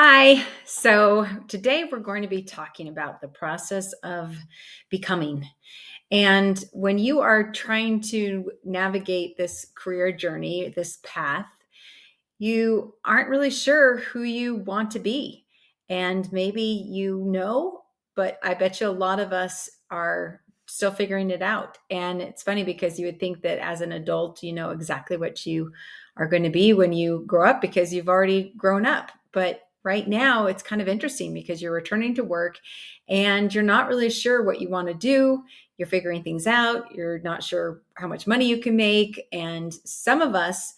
Hi. So today we're going to be talking about the process of becoming. And when you are trying to navigate this career journey, this path, you aren't really sure who you want to be. And maybe but I bet you a lot of us are still figuring it out. And it's funny because you would think that as an adult, you know exactly what you are going to be when you grow up because you've already grown up. But right now, it's kind of interesting because you're returning to work and you're not really sure what you want to do. You're figuring things out. You're not sure how much money you can make. And some of us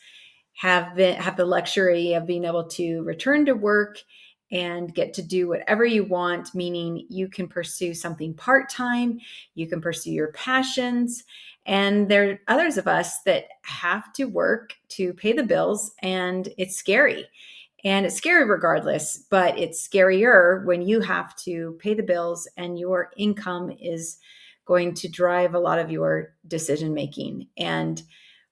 have the luxury of being able to return to work and get to do whatever you want, meaning you can pursue something part-time, you can pursue your passions. And there are others of us that have to work to pay the bills, and it's scary. And it's scary regardless, but it's scarier when you have to pay the bills and your income is going to drive a lot of your decision making. And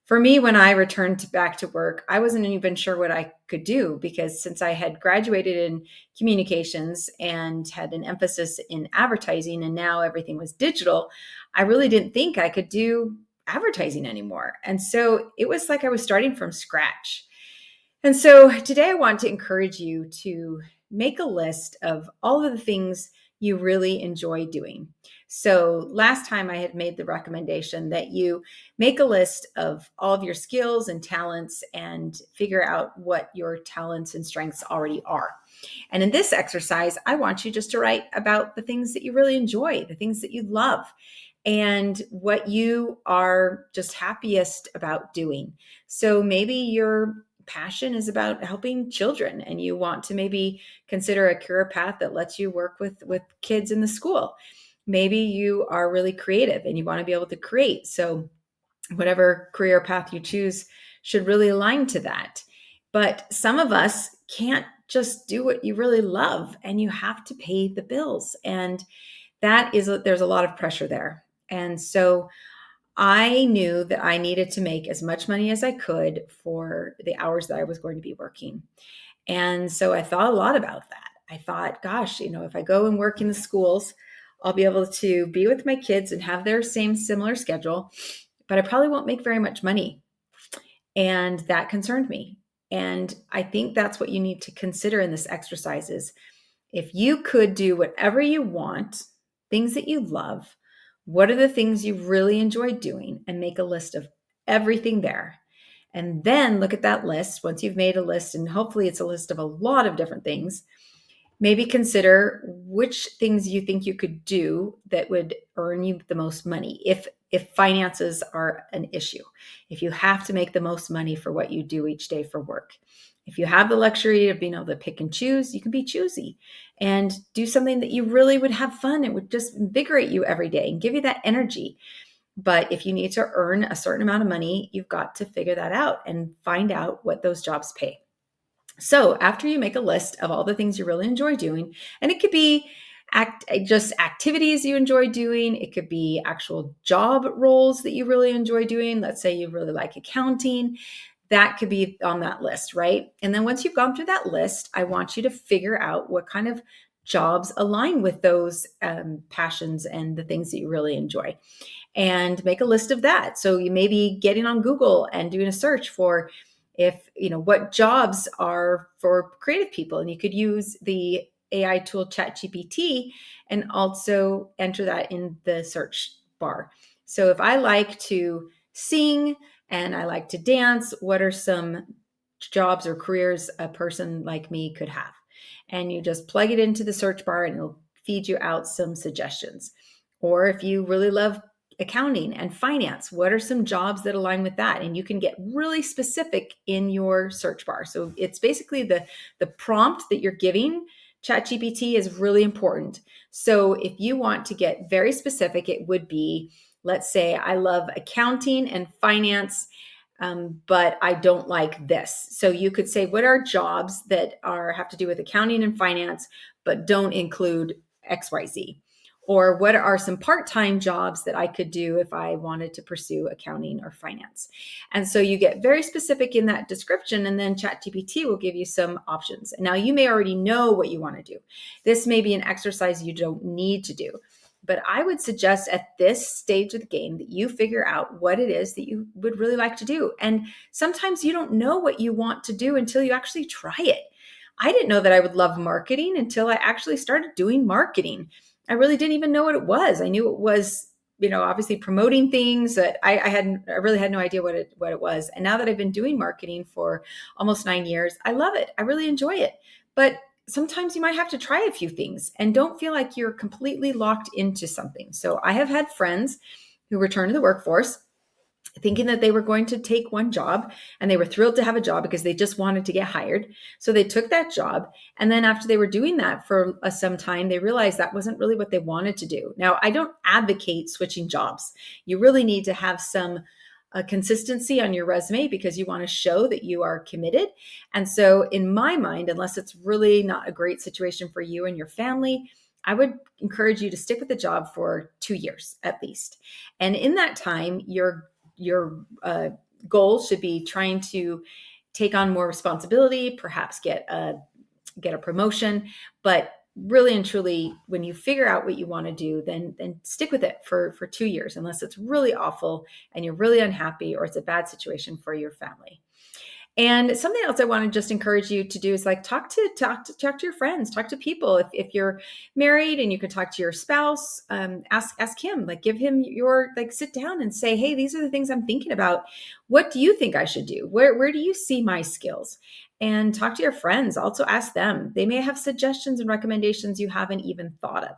for me, when I returned back to work, I wasn't even sure what I could do because since I had graduated in communications and had an emphasis in advertising, and now everything was digital, I really didn't think I could do advertising anymore. And so it was like I was starting from scratch. And so today I want to encourage you to make a list of all of the things you really enjoy doing. So last time I had made the recommendation that you make a list of all of your skills and talents and figure out what your talents and strengths already are. And in this exercise, I want you just to write about the things that you really enjoy, the things that you love, and what you are just happiest about doing. So maybe your passion is about helping children and you want to maybe consider a career path that lets you work with kids in the school. Maybe you are really creative and you want to be able to create. So whatever career path you choose should really align to that. But some of us can't just do what you really love and you have to pay the bills. And there's a lot of pressure there. And so I knew that I needed to make as much money as I could for the hours that I was going to be working. And so I thought a lot about that. I thought, gosh, if I go and work in the schools, I'll be able to be with my kids and have their same similar schedule, but I probably won't make very much money. And that concerned me. And I think that's what you need to consider in this exercise is if you could do whatever you want, things that you love, what are the things you really enjoy doing and make a list of everything there. And then look at that list once you've made a list, and hopefully it's a list of a lot of different things. Maybe consider which things you think you could do that would earn you the most money if finances are an issue. If you have to make the most money for what you do each day for work. If you have the luxury of being able to pick and choose, you can be choosy and do something that you really would have fun. It would just invigorate you every day and give you that energy. But if you need to earn a certain amount of money, you've got to figure that out and find out what those jobs pay. So after you make a list of all the things you really enjoy doing, and it could be just activities you enjoy doing, it could be actual job roles that you really enjoy doing. Let's say you really like accounting, that could be on that list, right? And then once you've gone through that list, I want you to figure out what kind of jobs align with those passions and the things that you really enjoy and make a list of that. So you may be getting on Google and doing a search for what jobs are for creative people. And you could use the AI tool ChatGPT and also enter that in the search bar. So if I like to sing and I like to dance, what are some jobs or careers a person like me could have? And you just plug it into the search bar and it'll feed you out some suggestions. Or if you really love accounting and finance, what are some jobs that align with that? And you can get really specific in your search bar. So it's basically the prompt that you're giving ChatGPT is really important. So if you want to get very specific, it would be, let's say I love accounting and finance, but I don't like this. So you could say, what are jobs that have to do with accounting and finance, but don't include XYZ? Or what are some part-time jobs that I could do if I wanted to pursue accounting or finance? And so you get very specific in that description, and then ChatGPT will give you some options. Now, you may already know what you want to do. This may be an exercise you don't need to do. But I would suggest at this stage of the game that you figure out what it is that you would really like to do. And sometimes you don't know what you want to do until you actually try it. I didn't know that I would love marketing until I actually started doing marketing. I really didn't even know what it was. I knew it was, obviously promoting things that I really had no idea what it was. And now that I've been doing marketing for almost 9 years, I love it. I really enjoy it. But sometimes you might have to try a few things and don't feel like you're completely locked into something. So I have had friends who return to the workforce thinking that they were going to take one job, and they were thrilled to have a job because they just wanted to get hired. So they took that job. And then after they were doing that for some time, they realized that wasn't really what they wanted to do. Now, I don't advocate switching jobs. You really need to have some consistency on your resume because you want to show that you are committed. And so in my mind, unless it's really not a great situation for you and your family, I would encourage you to stick with the job for 2 years at least. And in that time, your goal should be trying to take on more responsibility, perhaps get a promotion. But really and truly, when you figure out what you want to do, then stick with it for 2 years, unless it's really awful and you're really unhappy or it's a bad situation for your family. And something else I want to just encourage you to do is like talk to your friends, talk to people. If you're married and you can talk to your spouse, ask him, like give him sit down and say, hey, these are the things I'm thinking about. What do you think I should do? Where do you see my skills? And talk to your friends. Also ask them. They may have suggestions and recommendations you haven't even thought of.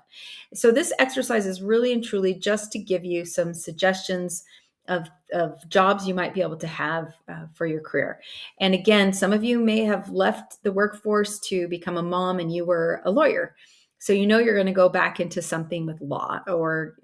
So this exercise is really and truly just to give you some suggestions of jobs you might be able to have for your career. And again, some of you may have left the workforce to become a mom and you were a lawyer. So you're going to go back into something with law, or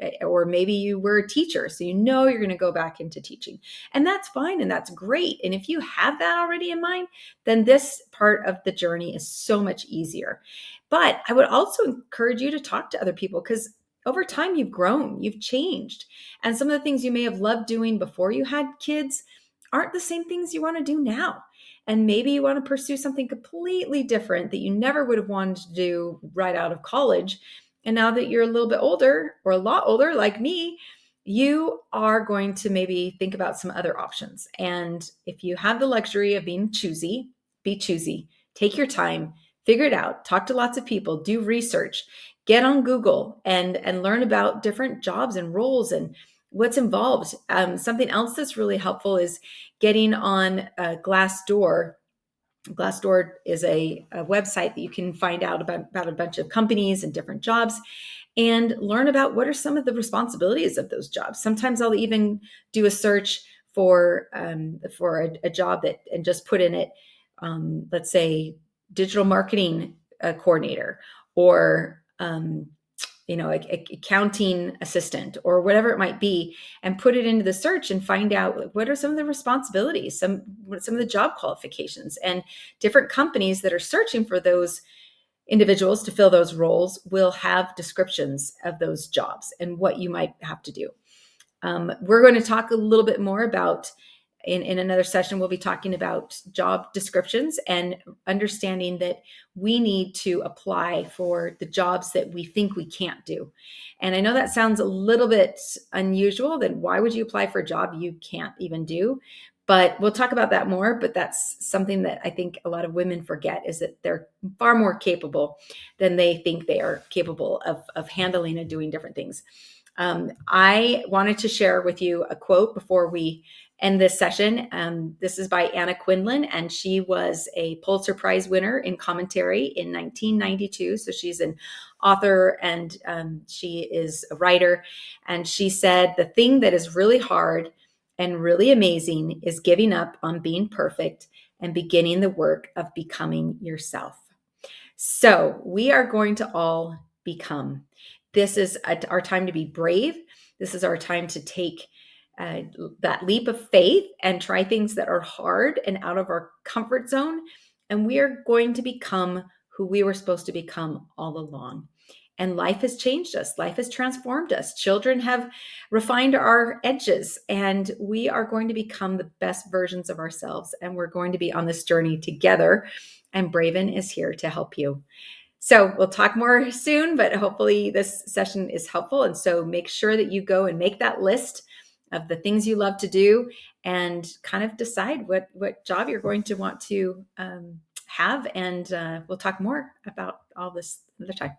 maybe you were a teacher. So you're going to go back into teaching. And that's fine and that's great. And if you have that already in mind, then this part of the journey is so much easier. But I would also encourage you to talk to other people, because over time you've grown, you've changed. And some of the things you may have loved doing before you had kids aren't the same things you want to do now. And maybe you want to pursue something completely different that you never would have wanted to do right out of college. And now that you're a little bit older, or a lot older like me, you are going to maybe think about some other options. And if you have the luxury of being choosy, be choosy. Take your time, figure it out, talk to lots of people, do research, get on Google and learn about different jobs and roles and what's involved. Something else that's really helpful is getting on Glassdoor. Glassdoor is a website that you can find out about a bunch of companies and different jobs, and learn about what are some of the responsibilities of those jobs. Sometimes I'll even do a search for a job and just put in it, let's say, digital marketing coordinator, or accounting assistant, or whatever it might be, and put it into the search and find out what are some of the responsibilities, some of the job qualifications. And different companies that are searching for those individuals to fill those roles will have descriptions of those jobs and what you might have to do. We're going to talk a little bit more about, in another session, we'll be talking about job descriptions and understanding that we need to apply for the jobs that we think we can't do. And I know that sounds a little bit unusual. Then why would you apply for a job you can't even do? But we'll talk about that more. But that's something that I think a lot of women forget, is that they're far more capable than they think they are capable of handling and doing different things. I wanted to share with you a quote before we end this session. This is by Anna Quindlen, and she was a Pulitzer Prize winner in commentary in 1992. So she's an author, and she is a writer. And she said, "The thing that is really hard and really amazing is giving up on being perfect and beginning the work of becoming yourself." So we are going to all become. This is our time to be brave. This is our time to take that leap of faith and try things that are hard and out of our comfort zone. And we are going to become who we were supposed to become all along. And life has changed us. Life has transformed us. Children have refined our edges, and we are going to become the best versions of ourselves. And we're going to be on this journey together. And Braven is here to help you. So we'll talk more soon, but hopefully this session is helpful. And so make sure that you go and make that list of the things you love to do and kind of decide what job you're going to want to have. And we'll talk more about all this another time.